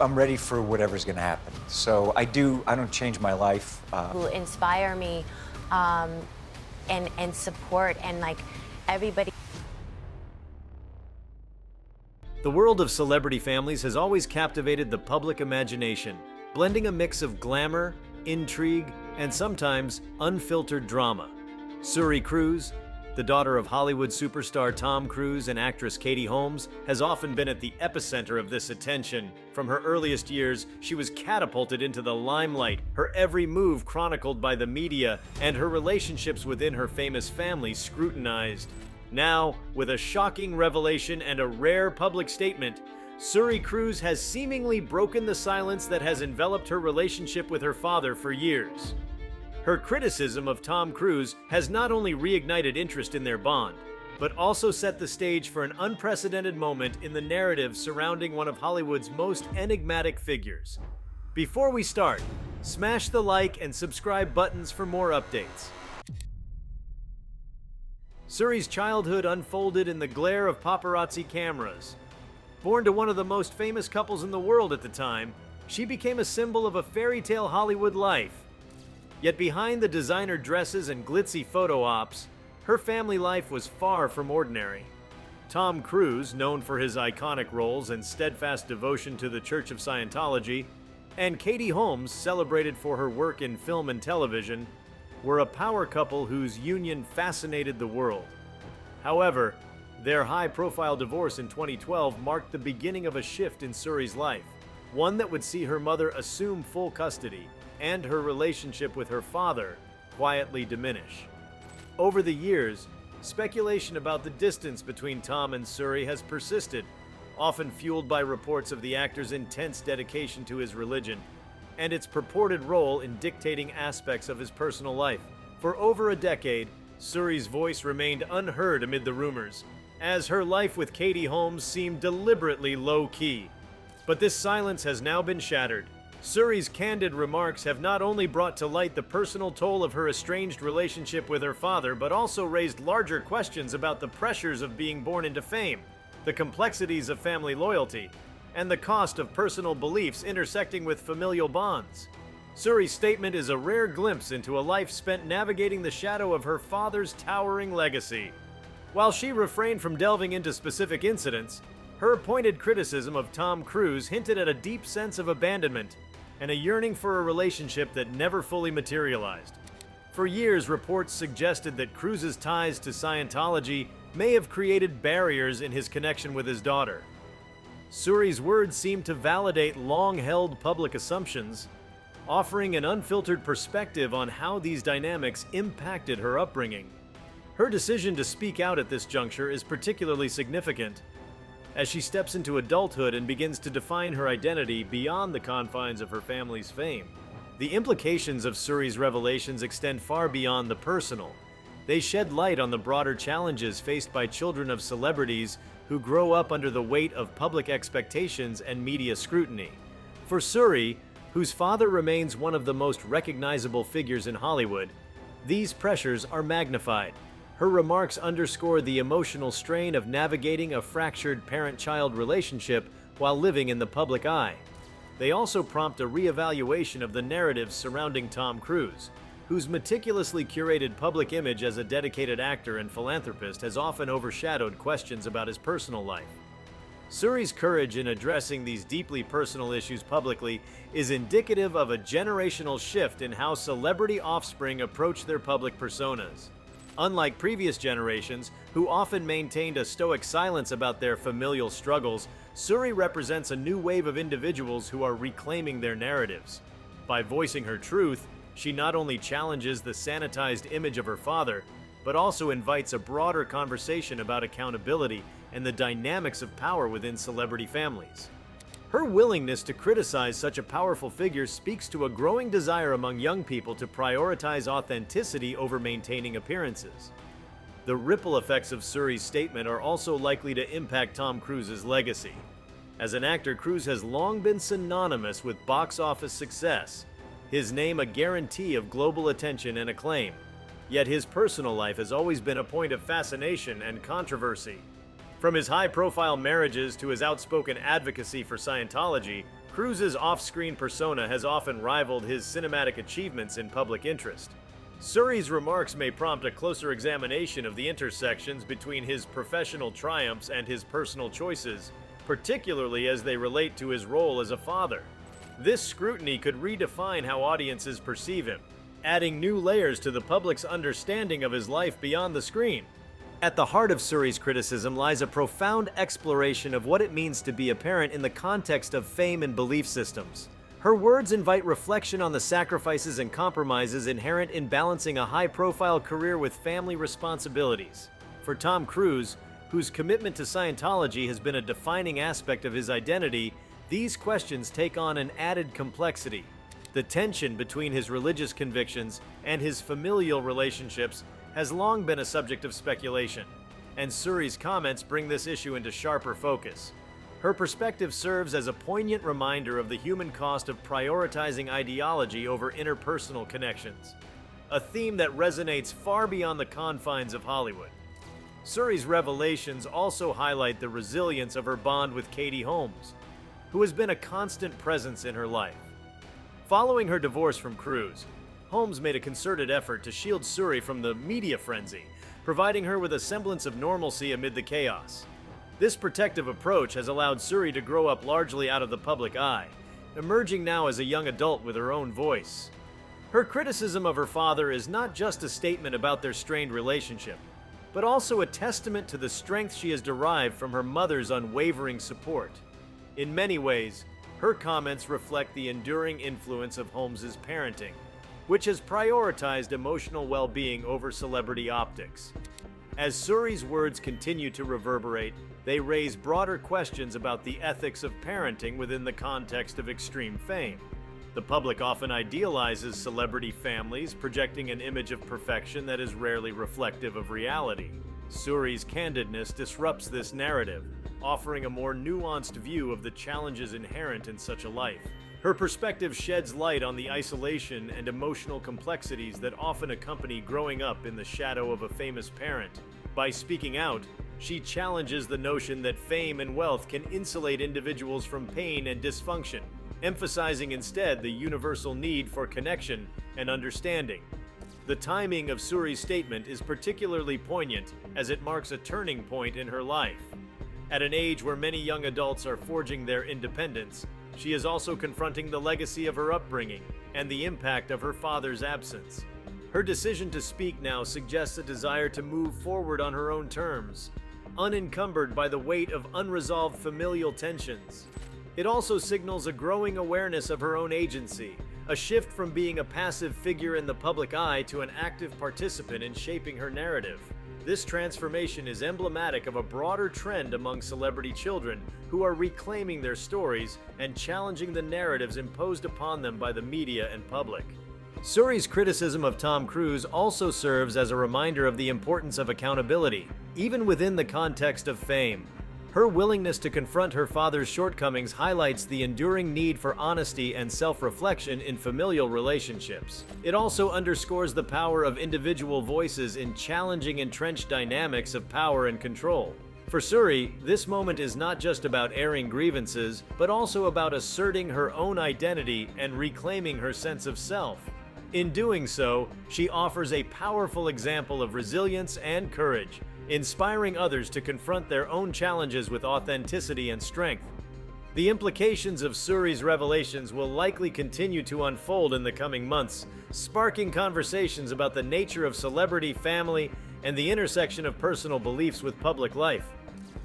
I'm ready for whatever's going to happen. So I don't change my life. Who inspire me and support and like everybody. The world of celebrity families has always captivated the public imagination, blending a mix of glamour, intrigue, and sometimes unfiltered drama. Suri Cruise, the daughter of Hollywood superstar Tom Cruise and actress Katie Holmes, has often been at the epicenter of this attention. From her earliest years, she was catapulted into the limelight, her every move chronicled by the media, and her relationships within her famous family scrutinized. Now, with a shocking revelation and a rare public statement, Suri Cruise has seemingly broken the silence that has enveloped her relationship with her father for years. Her criticism of Tom Cruise has not only reignited interest in their bond, but also set the stage for an unprecedented moment in the narrative surrounding one of Hollywood's most enigmatic figures. Before we start, smash the like and subscribe buttons for more updates. Suri's childhood unfolded in the glare of paparazzi cameras. Born to one of the most famous couples in the world at the time, she became a symbol of a fairy tale Hollywood life. Yet behind the designer dresses and glitzy photo ops, her family life was far from ordinary. Tom Cruise, known for his iconic roles and steadfast devotion to the Church of Scientology, and Katie Holmes, celebrated for her work in film and television, were a power couple whose union fascinated the world. However, their high-profile divorce in 2012 marked the beginning of a shift in Suri's life, one that would see her mother assume full custody and her relationship with her father quietly diminish. Over the years, speculation about the distance between Tom and Suri has persisted, often fueled by reports of the actor's intense dedication to his religion and its purported role in dictating aspects of his personal life. For over a decade, Suri's voice remained unheard amid the rumors, as her life with Katie Holmes seemed deliberately low-key. But this silence has now been shattered. Suri's candid remarks have not only brought to light the personal toll of her estranged relationship with her father, but also raised larger questions about the pressures of being born into fame, the complexities of family loyalty, and the cost of personal beliefs intersecting with familial bonds. Suri's statement is a rare glimpse into a life spent navigating the shadow of her father's towering legacy. While she refrained from delving into specific incidents, her pointed criticism of Tom Cruise hinted at a deep sense of abandonment and a yearning for a relationship that never fully materialized. For years, reports suggested that Cruise's ties to Scientology may have created barriers in his connection with his daughter. Suri's words seemed to validate long-held public assumptions, offering an unfiltered perspective on how these dynamics impacted her upbringing. Her decision to speak out at this juncture is particularly significant, as she steps into adulthood and begins to define her identity beyond the confines of her family's fame. The implications of Suri's revelations extend far beyond the personal. They shed light on the broader challenges faced by children of celebrities who grow up under the weight of public expectations and media scrutiny. For Suri, whose father remains one of the most recognizable figures in Hollywood, these pressures are magnified. Her remarks underscore the emotional strain of navigating a fractured parent-child relationship while living in the public eye. They also prompt a reevaluation of the narratives surrounding Tom Cruise, whose meticulously curated public image as a dedicated actor and philanthropist has often overshadowed questions about his personal life. Suri's courage in addressing these deeply personal issues publicly is indicative of a generational shift in how celebrity offspring approach their public personas. Unlike previous generations, who often maintained a stoic silence about their familial struggles, Suri represents a new wave of individuals who are reclaiming their narratives. By voicing her truth, she not only challenges the sanitized image of her father, but also invites a broader conversation about accountability and the dynamics of power within celebrity families. Her willingness to criticize such a powerful figure speaks to a growing desire among young people to prioritize authenticity over maintaining appearances. The ripple effects of Suri's statement are also likely to impact Tom Cruise's legacy. As an actor, Cruise has long been synonymous with box office success, his name a guarantee of global attention and acclaim. Yet his personal life has always been a point of fascination and controversy. From his high-profile marriages to his outspoken advocacy for Scientology, Cruise's off-screen persona has often rivaled his cinematic achievements in public interest. Suri's remarks may prompt a closer examination of the intersections between his professional triumphs and his personal choices, particularly as they relate to his role as a father. This scrutiny could redefine how audiences perceive him, adding new layers to the public's understanding of his life beyond the screen. At the heart of Suri's criticism lies a profound exploration of what it means to be a parent in the context of fame and belief systems. Her words invite reflection on the sacrifices and compromises inherent in balancing a high-profile career with family responsibilities. For Tom Cruise, whose commitment to Scientology has been a defining aspect of his identity, these questions take on an added complexity. The tension between his religious convictions and his familial relationships has long been a subject of speculation, and Suri's comments bring this issue into sharper focus. Her perspective serves as a poignant reminder of the human cost of prioritizing ideology over interpersonal connections, a theme that resonates far beyond the confines of Hollywood. Suri's revelations also highlight the resilience of her bond with Katie Holmes, who has been a constant presence in her life. Following her divorce from Cruise, Holmes made a concerted effort to shield Suri from the media frenzy, providing her with a semblance of normalcy amid the chaos. This protective approach has allowed Suri to grow up largely out of the public eye, emerging now as a young adult with her own voice. Her criticism of her father is not just a statement about their strained relationship, but also a testament to the strength she has derived from her mother's unwavering support. In many ways, her comments reflect the enduring influence of Holmes's parenting, which has prioritized emotional well-being over celebrity optics. As Suri's words continue to reverberate, they raise broader questions about the ethics of parenting within the context of extreme fame. The public often idealizes celebrity families, projecting an image of perfection that is rarely reflective of reality. Suri's candidness disrupts this narrative, offering a more nuanced view of the challenges inherent in such a life. Her perspective sheds light on the isolation and emotional complexities that often accompany growing up in the shadow of a famous parent. By speaking out, she challenges the notion that fame and wealth can insulate individuals from pain and dysfunction, emphasizing instead the universal need for connection and understanding. The timing of Suri's statement is particularly poignant as it marks a turning point in her life. At an age where many young adults are forging their independence, she is also confronting the legacy of her upbringing and the impact of her father's absence. Her decision to speak now suggests a desire to move forward on her own terms, unencumbered by the weight of unresolved familial tensions. It also signals a growing awareness of her own agency, a shift from being a passive figure in the public eye to an active participant in shaping her narrative. This transformation is emblematic of a broader trend among celebrity children who are reclaiming their stories and challenging the narratives imposed upon them by the media and public. Suri's criticism of Tom Cruise also serves as a reminder of the importance of accountability, even within the context of fame. Her willingness to confront her father's shortcomings highlights the enduring need for honesty and self-reflection in familial relationships. It also underscores the power of individual voices in challenging entrenched dynamics of power and control. For Suri, this moment is not just about airing grievances, but also about asserting her own identity and reclaiming her sense of self. In doing so, she offers a powerful example of resilience and courage, inspiring others to confront their own challenges with authenticity and strength. The implications of Suri's revelations will likely continue to unfold in the coming months, sparking conversations about the nature of celebrity, family, and the intersection of personal beliefs with public life.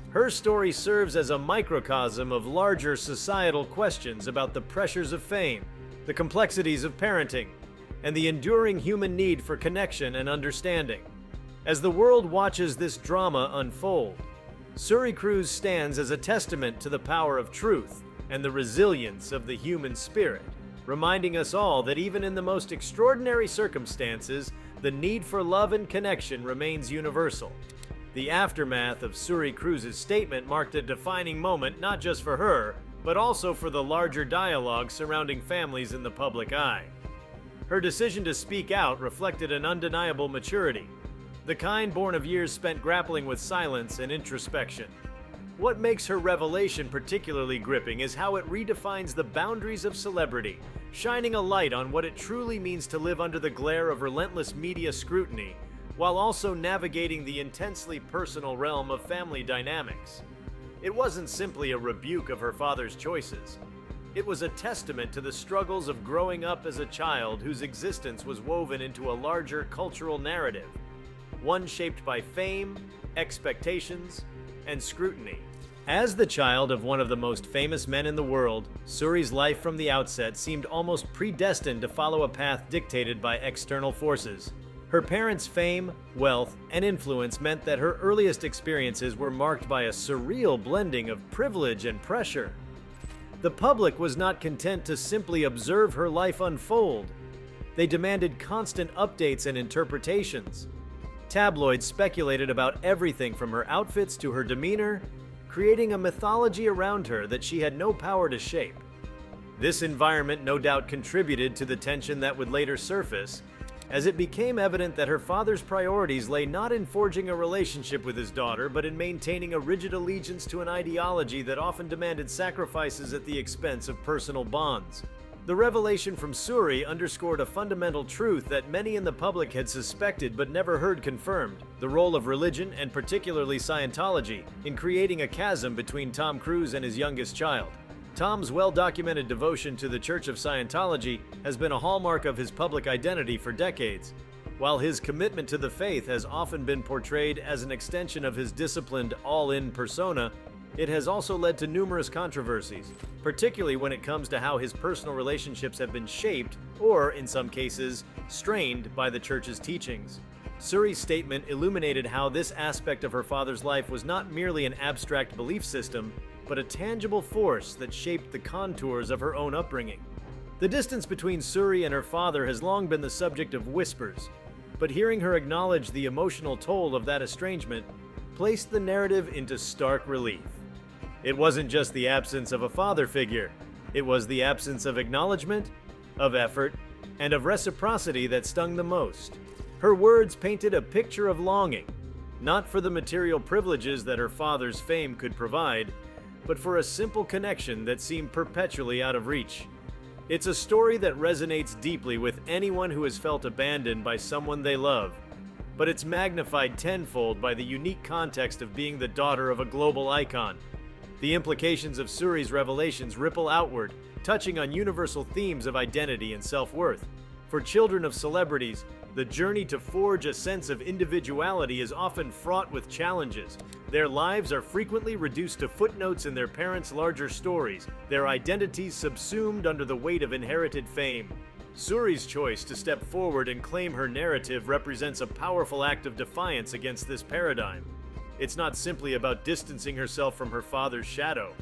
Her story serves as a microcosm of larger societal questions about the pressures of fame, the complexities of parenting, and the enduring human need for connection and understanding. As the world watches this drama unfold, Suri Cruise stands as a testament to the power of truth and the resilience of the human spirit, reminding us all that even in the most extraordinary circumstances, the need for love and connection remains universal. The aftermath of Suri Cruise's statement marked a defining moment not just for her, but also for the larger dialogue surrounding families in the public eye. Her decision to speak out reflected an undeniable maturity, the kind born of years spent grappling with silence and introspection. What makes her revelation particularly gripping is how it redefines the boundaries of celebrity, shining a light on what it truly means to live under the glare of relentless media scrutiny, while also navigating the intensely personal realm of family dynamics. It wasn't simply a rebuke of her father's choices. It was a testament to the struggles of growing up as a child whose existence was woven into a larger cultural narrative, one shaped by fame, expectations, and scrutiny. As the child of one of the most famous men in the world, Suri's life from the outset seemed almost predestined to follow a path dictated by external forces. Her parents' fame, wealth, and influence meant that her earliest experiences were marked by a surreal blending of privilege and pressure. The public was not content to simply observe her life unfold. They demanded constant updates and interpretations. Tabloids speculated about everything from her outfits to her demeanor, creating a mythology around her that she had no power to shape. This environment no doubt contributed to the tension that would later surface, as it became evident that her father's priorities lay not in forging a relationship with his daughter, but in maintaining a rigid allegiance to an ideology that often demanded sacrifices at the expense of personal bonds. The revelation from Suri underscored a fundamental truth that many in the public had suspected but never heard confirmed: the role of religion, and particularly Scientology, in creating a chasm between Tom Cruise and his youngest child. Tom's well-documented devotion to the Church of Scientology has been a hallmark of his public identity for decades. While his commitment to the faith has often been portrayed as an extension of his disciplined, all-in persona, it has also led to numerous controversies, particularly when it comes to how his personal relationships have been shaped, or, in some cases, strained by the Church's teachings. Suri's statement illuminated how this aspect of her father's life was not merely an abstract belief system, but a tangible force that shaped the contours of her own upbringing. The distance between Suri and her father has long been the subject of whispers, but hearing her acknowledge the emotional toll of that estrangement placed the narrative into stark relief. It wasn't just the absence of a father figure, it was the absence of acknowledgement, of effort, and of reciprocity that stung the most. Her words painted a picture of longing, not for the material privileges that her father's fame could provide, but for a simple connection that seemed perpetually out of reach. It's a story that resonates deeply with anyone who has felt abandoned by someone they love, but it's magnified tenfold by the unique context of being the daughter of a global icon. The implications of Suri's revelations ripple outward, touching on universal themes of identity and self-worth. For children of celebrities, the journey to forge a sense of individuality is often fraught with challenges. Their lives are frequently reduced to footnotes in their parents' larger stories, their identities subsumed under the weight of inherited fame. Suri's choice to step forward and claim her narrative represents a powerful act of defiance against this paradigm. It's not simply about distancing herself from her father's shadow.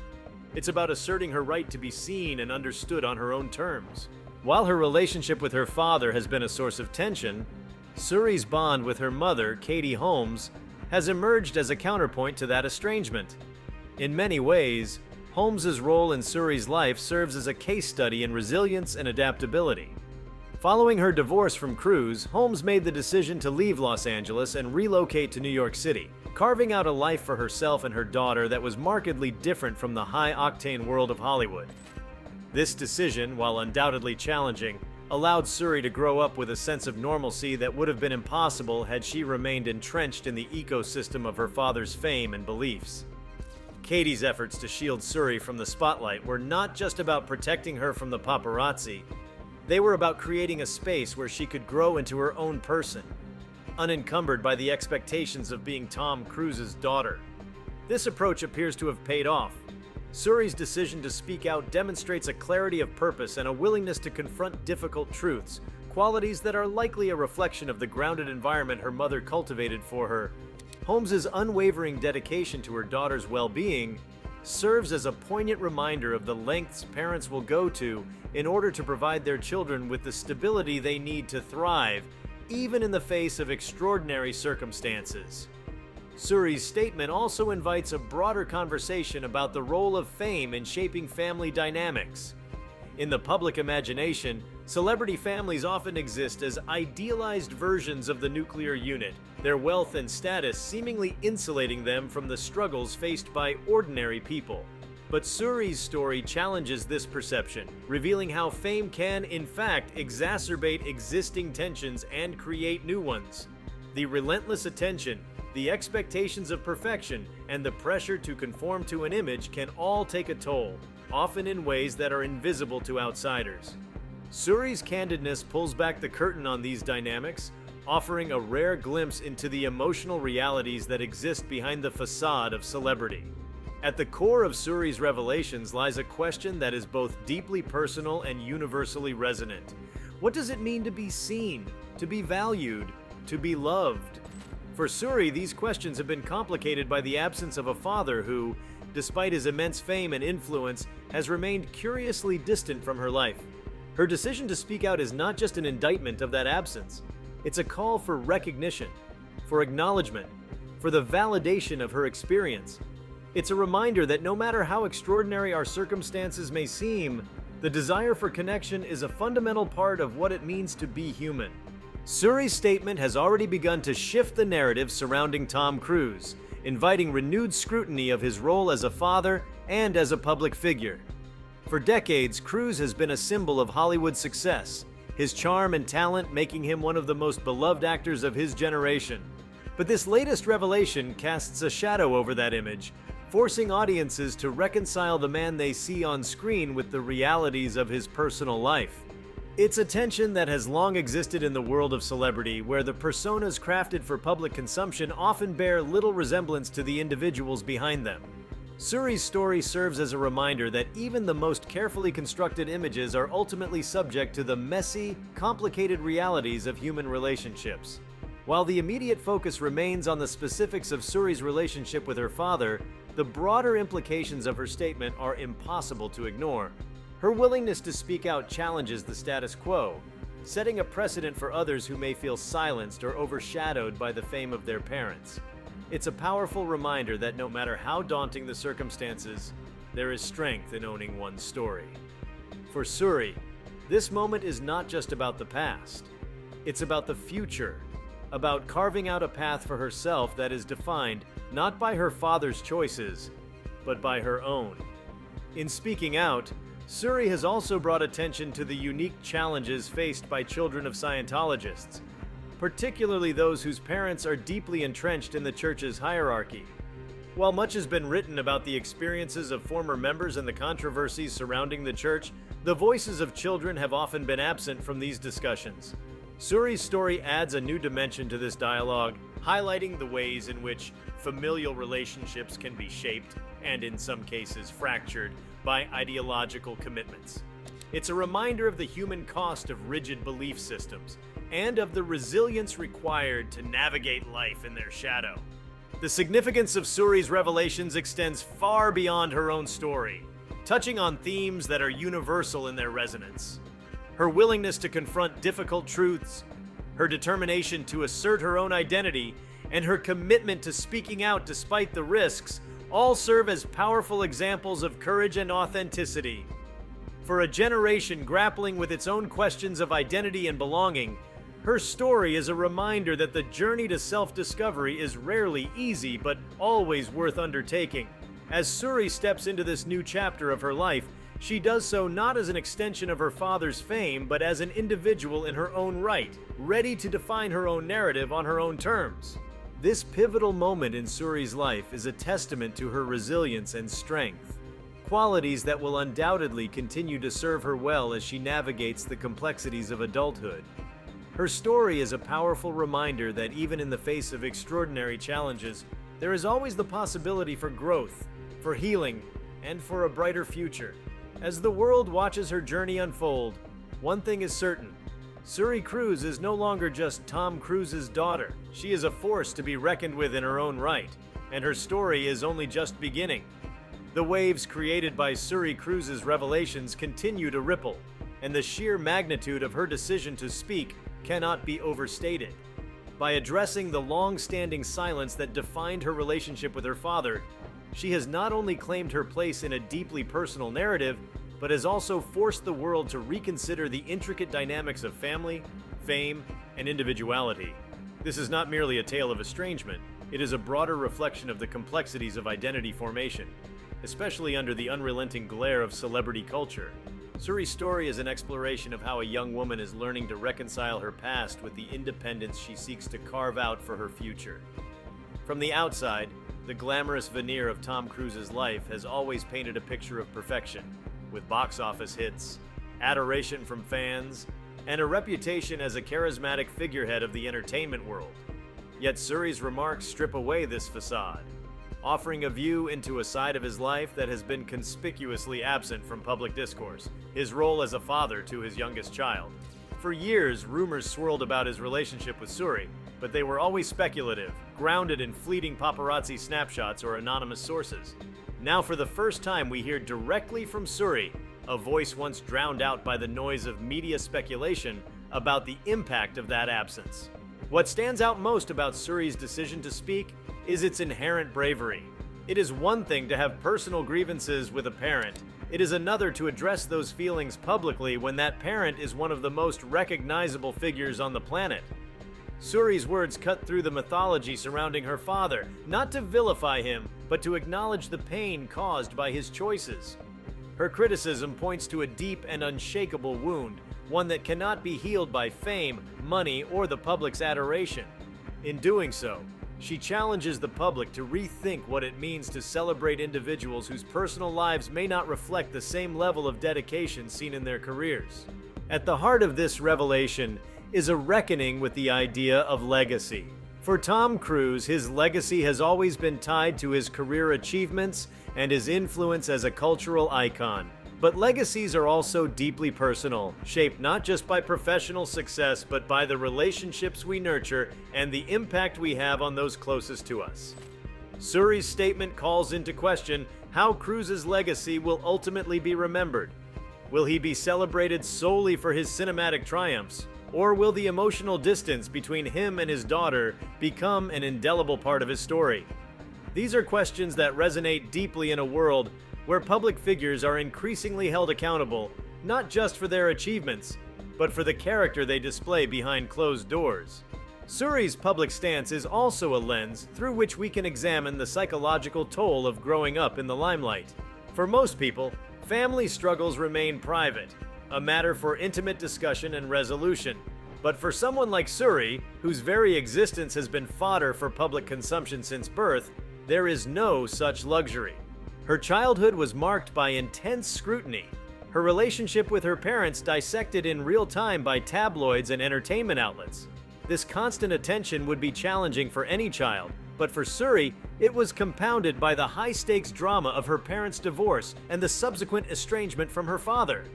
It's about asserting her right to be seen and understood on her own terms. While her relationship with her father has been a source of tension, Suri's bond with her mother, Katie Holmes, has emerged as a counterpoint to that estrangement. In many ways, Holmes's role in Suri's life serves as a case study in resilience and adaptability. Following her divorce from Cruise, Holmes made the decision to leave Los Angeles and relocate to New York City, carving out a life for herself and her daughter that was markedly different from the high-octane world of Hollywood. This decision, while undoubtedly challenging, allowed Suri to grow up with a sense of normalcy that would have been impossible had she remained entrenched in the ecosystem of her father's fame and beliefs. Katie's efforts to shield Suri from the spotlight were not just about protecting her from the paparazzi. They were about creating a space where she could grow into her own person, unencumbered by the expectations of being Tom Cruise's daughter. This approach appears to have paid off. Suri's decision to speak out demonstrates a clarity of purpose and a willingness to confront difficult truths, qualities that are likely a reflection of the grounded environment her mother cultivated for her. Holmes's unwavering dedication to her daughter's well-being serves as a poignant reminder of the lengths parents will go to in order to provide their children with the stability they need to thrive, even in the face of extraordinary circumstances. Suri's statement also invites a broader conversation about the role of fame in shaping family dynamics. In the public imagination, celebrity families often exist as idealized versions of the nuclear unit, their wealth and status seemingly insulating them from the struggles faced by ordinary people. But Suri's story challenges this perception, revealing how fame can, in fact, exacerbate existing tensions and create new ones. The relentless attention, the expectations of perfection, and the pressure to conform to an image can all take a toll, often in ways that are invisible to outsiders. Suri's candidness pulls back the curtain on these dynamics, offering a rare glimpse into the emotional realities that exist behind the facade of celebrity. At the core of Suri's revelations lies a question that is both deeply personal and universally resonant. What does it mean to be seen, to be valued, to be loved? For Suri, these questions have been complicated by the absence of a father who, despite his immense fame and influence, has remained curiously distant from her life. Her decision to speak out is not just an indictment of that absence. It's a call for recognition, for acknowledgement, for the validation of her experience. It's a reminder that no matter how extraordinary our circumstances may seem, the desire for connection is a fundamental part of what it means to be human. Suri's statement has already begun to shift the narrative surrounding Tom Cruise, inviting renewed scrutiny of his role as a father and as a public figure. For decades, Cruise has been a symbol of Hollywood success, his charm and talent making him one of the most beloved actors of his generation. But this latest revelation casts a shadow over that image, forcing audiences to reconcile the man they see on screen with the realities of his personal life. It's a tension that has long existed in the world of celebrity, where the personas crafted for public consumption often bear little resemblance to the individuals behind them. Suri's story serves as a reminder that even the most carefully constructed images are ultimately subject to the messy, complicated realities of human relationships. While the immediate focus remains on the specifics of Suri's relationship with her father, the broader implications of her statement are impossible to ignore. Her willingness to speak out challenges the status quo, setting a precedent for others who may feel silenced or overshadowed by the fame of their parents. It's a powerful reminder that no matter how daunting the circumstances, there is strength in owning one's story. For Suri, this moment is not just about the past. It's about the future, about carving out a path for herself that is defined not by her father's choices, but by her own. In speaking out, Suri has also brought attention to the unique challenges faced by children of Scientologists, particularly those whose parents are deeply entrenched in the church's hierarchy. While much has been written about the experiences of former members and the controversies surrounding the church, the voices of children have often been absent from these discussions. Suri's story adds a new dimension to this dialogue, highlighting the ways in which familial relationships can be shaped, and in some cases fractured, by ideological commitments. It's a reminder of the human cost of rigid belief systems, and of the resilience required to navigate life in their shadow. The significance of Suri's revelations extends far beyond her own story, touching on themes that are universal in their resonance. Her willingness to confront difficult truths, her determination to assert her own identity, and her commitment to speaking out despite the risks all serve as powerful examples of courage and authenticity. For a generation grappling with its own questions of identity and belonging, her story is a reminder that the journey to self-discovery is rarely easy, but always worth undertaking. As Suri steps into this new chapter of her life, she does so not as an extension of her father's fame, but as an individual in her own right, ready to define her own narrative on her own terms. This pivotal moment in Suri's life is a testament to her resilience and strength, qualities that will undoubtedly continue to serve her well as she navigates the complexities of adulthood. Her story is a powerful reminder that even in the face of extraordinary challenges, there is always the possibility for growth, for healing, and for a brighter future. As the world watches her journey unfold, one thing is certain: Suri Cruise is no longer just Tom Cruise's daughter. She is a force to be reckoned with in her own right, and her story is only just beginning. The waves created by Suri Cruise's revelations continue to ripple, and the sheer magnitude of her decision to speak cannot be overstated. By addressing the long-standing silence that defined her relationship with her father, she has not only claimed her place in a deeply personal narrative, but has also forced the world to reconsider the intricate dynamics of family, fame, and individuality. This is not merely a tale of estrangement, it is a broader reflection of the complexities of identity formation, especially under the unrelenting glare of celebrity culture. Suri's story is an exploration of how a young woman is learning to reconcile her past with the independence she seeks to carve out for her future. From the outside, the glamorous veneer of Tom Cruise's life has always painted a picture of perfection, with box office hits, adoration from fans, and a reputation as a charismatic figurehead of the entertainment world. Yet Suri's remarks strip away this facade, offering a view into a side of his life that has been conspicuously absent from public discourse: his role as a father to his youngest child. For years, rumors swirled about his relationship with Suri, but they were always speculative, grounded in fleeting paparazzi snapshots or anonymous sources. Now, for the first time, we hear directly from Suri, a voice once drowned out by the noise of media speculation about the impact of that absence. What stands out most about Suri's decision to speak is its inherent bravery. It is one thing to have personal grievances with a parent. It is another to address those feelings publicly when that parent is one of the most recognizable figures on the planet. Suri's words cut through the mythology surrounding her father, not to vilify him, but to acknowledge the pain caused by his choices. Her criticism points to a deep and unshakable wound, one that cannot be healed by fame, money, or the public's adoration. In doing so, she challenges the public to rethink what it means to celebrate individuals whose personal lives may not reflect the same level of dedication seen in their careers. At the heart of this revelation is a reckoning with the idea of legacy. For Tom Cruise, his legacy has always been tied to his career achievements and his influence as a cultural icon. But legacies are also deeply personal, shaped not just by professional success, but by the relationships we nurture and the impact we have on those closest to us. Suri's statement calls into question how Cruise's legacy will ultimately be remembered. Will he be celebrated solely for his cinematic triumphs, or will the emotional distance between him and his daughter become an indelible part of his story? These are questions that resonate deeply in a world where public figures are increasingly held accountable, not just for their achievements, but for the character they display behind closed doors. Suri's public stance is also a lens through which we can examine the psychological toll of growing up in the limelight. For most people, family struggles remain private, a matter for intimate discussion and resolution. But for someone like Suri, whose very existence has been fodder for public consumption since birth, there is no such luxury. Her childhood was marked by intense scrutiny, her relationship with her parents dissected in real time by tabloids and entertainment outlets. This constant attention would be challenging for any child, but for Suri, it was compounded by the high-stakes drama of her parents' divorce and the subsequent estrangement from her father.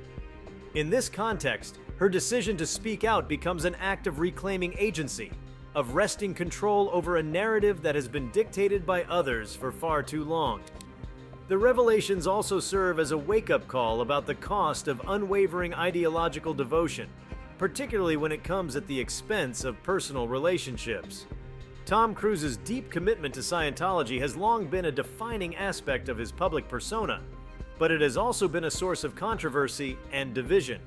In this context, her decision to speak out becomes an act of reclaiming agency, of wresting control over a narrative that has been dictated by others for far too long. The revelations also serve as a wake-up call about the cost of unwavering ideological devotion, particularly when it comes at the expense of personal relationships. Tom Cruise's deep commitment to Scientology has long been a defining aspect of his public persona, but it has also been a source of controversy and division.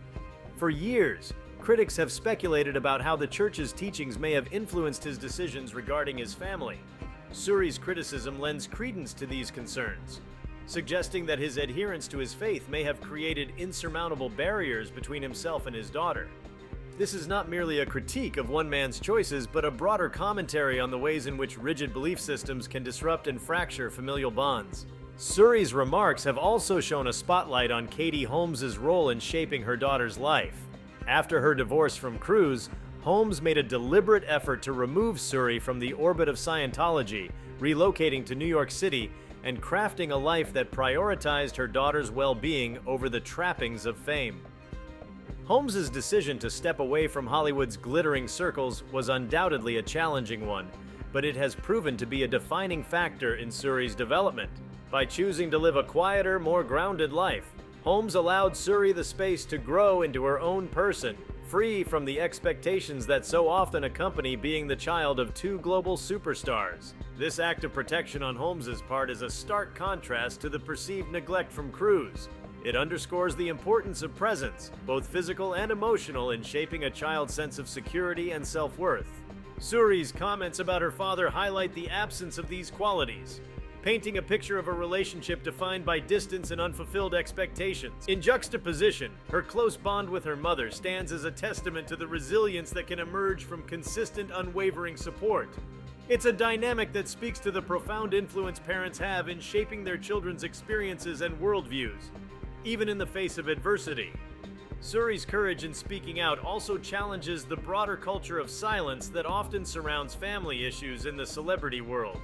For years, critics have speculated about how the church's teachings may have influenced his decisions regarding his family. Suri's criticism lends credence to these concerns, suggesting that his adherence to his faith may have created insurmountable barriers between himself and his daughter. This is not merely a critique of one man's choices, but a broader commentary on the ways in which rigid belief systems can disrupt and fracture familial bonds. Suri's remarks have also shown a spotlight on Katie Holmes's role in shaping her daughter's life. After her divorce from Cruise, Holmes made a deliberate effort to remove Suri from the orbit of Scientology, relocating to New York City and crafting a life that prioritized her daughter's well-being over the trappings of fame. Holmes's decision to step away from Hollywood's glittering circles was undoubtedly a challenging one, but it has proven to be a defining factor in Suri's development. By choosing to live a quieter, more grounded life, Holmes allowed Suri the space to grow into her own person, free from the expectations that so often accompany being the child of two global superstars. This act of protection on Holmes's part is a stark contrast to the perceived neglect from Cruise. It underscores the importance of presence, both physical and emotional, in shaping a child's sense of security and self-worth. Suri's comments about her father highlight the absence of these qualities, painting a picture of a relationship defined by distance and unfulfilled expectations. In juxtaposition, her close bond with her mother stands as a testament to the resilience that can emerge from consistent, unwavering support. It's a dynamic that speaks to the profound influence parents have in shaping their children's experiences and worldviews, even in the face of adversity. Suri's courage in speaking out also challenges the broader culture of silence that often surrounds family issues in the celebrity world.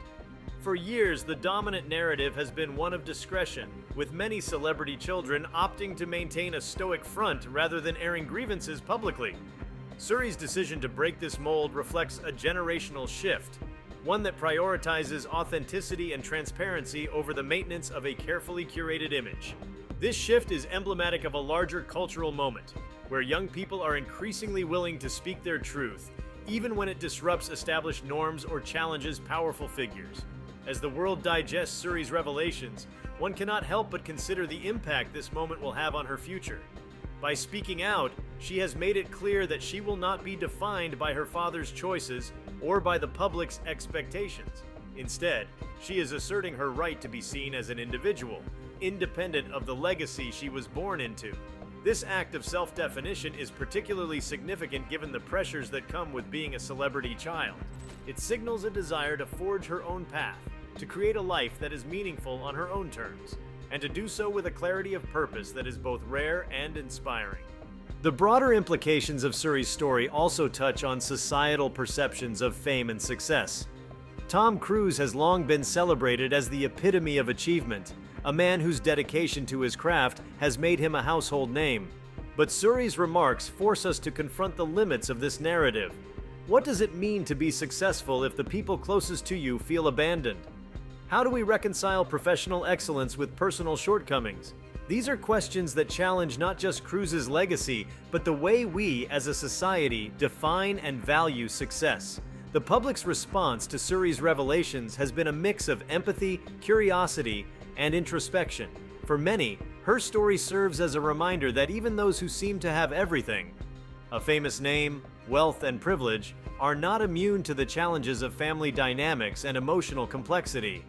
For years, the dominant narrative has been one of discretion, with many celebrity children opting to maintain a stoic front rather than airing grievances publicly. Suri's decision to break this mold reflects a generational shift, one that prioritizes authenticity and transparency over the maintenance of a carefully curated image. This shift is emblematic of a larger cultural moment, where young people are increasingly willing to speak their truth, even when it disrupts established norms or challenges powerful figures. As the world digests Suri's revelations, one cannot help but consider the impact this moment will have on her future. By speaking out, she has made it clear that she will not be defined by her father's choices or by the public's expectations. Instead, she is asserting her right to be seen as an individual, independent of the legacy she was born into. This act of self-definition is particularly significant given the pressures that come with being a celebrity child. It signals a desire to forge her own path, to create a life that is meaningful on her own terms, and to do so with a clarity of purpose that is both rare and inspiring. The broader implications of Suri's story also touch on societal perceptions of fame and success. Tom Cruise has long been celebrated as the epitome of achievement, a man whose dedication to his craft has made him a household name. But Suri's remarks force us to confront the limits of this narrative. What does it mean to be successful if the people closest to you feel abandoned? How do we reconcile professional excellence with personal shortcomings? These are questions that challenge not just Cruise's legacy, but the way we, as a society, define and value success. The public's response to Suri's revelations has been a mix of empathy, curiosity, and introspection. For many, her story serves as a reminder that even those who seem to have everything, a famous name, wealth, and privilege, are not immune to the challenges of family dynamics and emotional complexity.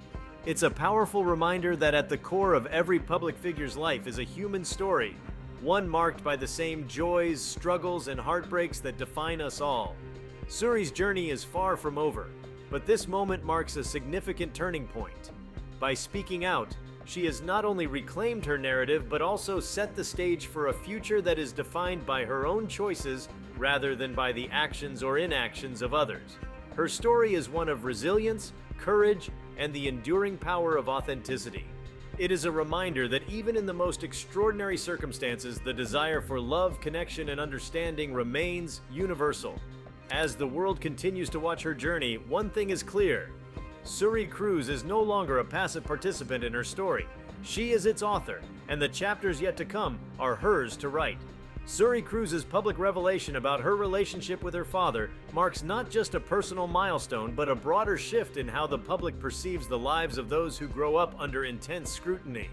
It's a powerful reminder that at the core of every public figure's life is a human story, one marked by the same joys, struggles, and heartbreaks that define us all. Suri's journey is far from over, but this moment marks a significant turning point. By speaking out, she has not only reclaimed her narrative, but also set the stage for a future that is defined by her own choices rather than by the actions or inactions of others. Her story is one of resilience, courage, and the enduring power of authenticity. It is a reminder that even in the most extraordinary circumstances, the desire for love, connection, and understanding remains universal. As the world continues to watch her journey, one thing is clear. Suri Cruise is no longer a passive participant in her story. She is its author, and the chapters yet to come are hers to write. Suri Cruise's public revelation about her relationship with her father marks not just a personal milestone, but a broader shift in how the public perceives the lives of those who grow up under intense scrutiny.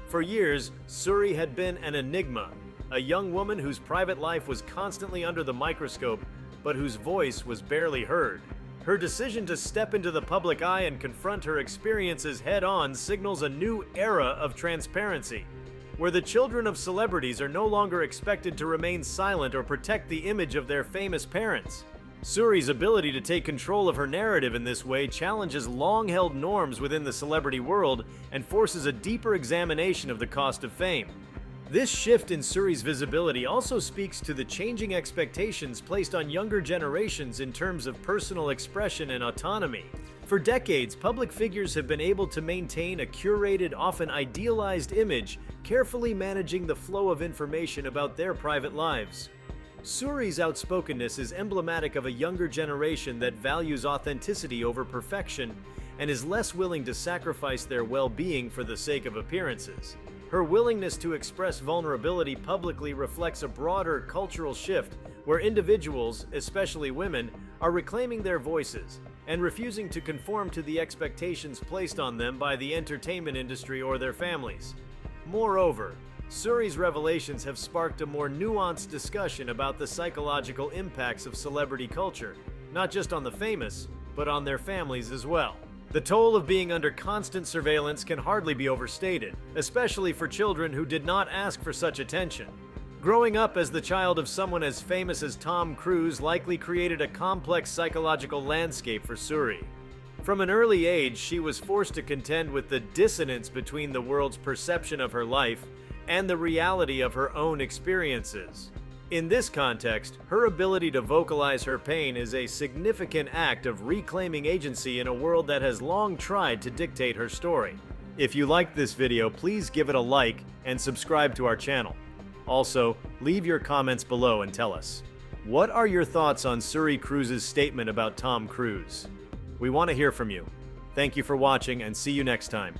For years, Suri had been an enigma, a young woman whose private life was constantly under the microscope, but whose voice was barely heard. Her decision to step into the public eye and confront her experiences head-on signals a new era of transparency, where the children of celebrities are no longer expected to remain silent or protect the image of their famous parents. Suri's ability to take control of her narrative in this way challenges long-held norms within the celebrity world and forces a deeper examination of the cost of fame. This shift in Suri's visibility also speaks to the changing expectations placed on younger generations in terms of personal expression and autonomy. For decades, public figures have been able to maintain a curated, often idealized image, carefully managing the flow of information about their private lives. Suri's outspokenness is emblematic of a younger generation that values authenticity over perfection and is less willing to sacrifice their well-being for the sake of appearances. Her willingness to express vulnerability publicly reflects a broader cultural shift where individuals, especially women, are reclaiming their voices and refusing to conform to the expectations placed on them by the entertainment industry or their families. Moreover, Suri's revelations have sparked a more nuanced discussion about the psychological impacts of celebrity culture, not just on the famous, but on their families as well. The toll of being under constant surveillance can hardly be overstated, especially for children who did not ask for such attention. Growing up as the child of someone as famous as Tom Cruise likely created a complex psychological landscape for Suri. From an early age, she was forced to contend with the dissonance between the world's perception of her life and the reality of her own experiences. In this context, her ability to vocalize her pain is a significant act of reclaiming agency in a world that has long tried to dictate her story. If you liked this video, please give it a like and subscribe to our channel. Also, leave your comments below and tell us, what are your thoughts on Suri Cruise's statement about Tom Cruise? We want to hear from you. Thank you for watching and see you next time.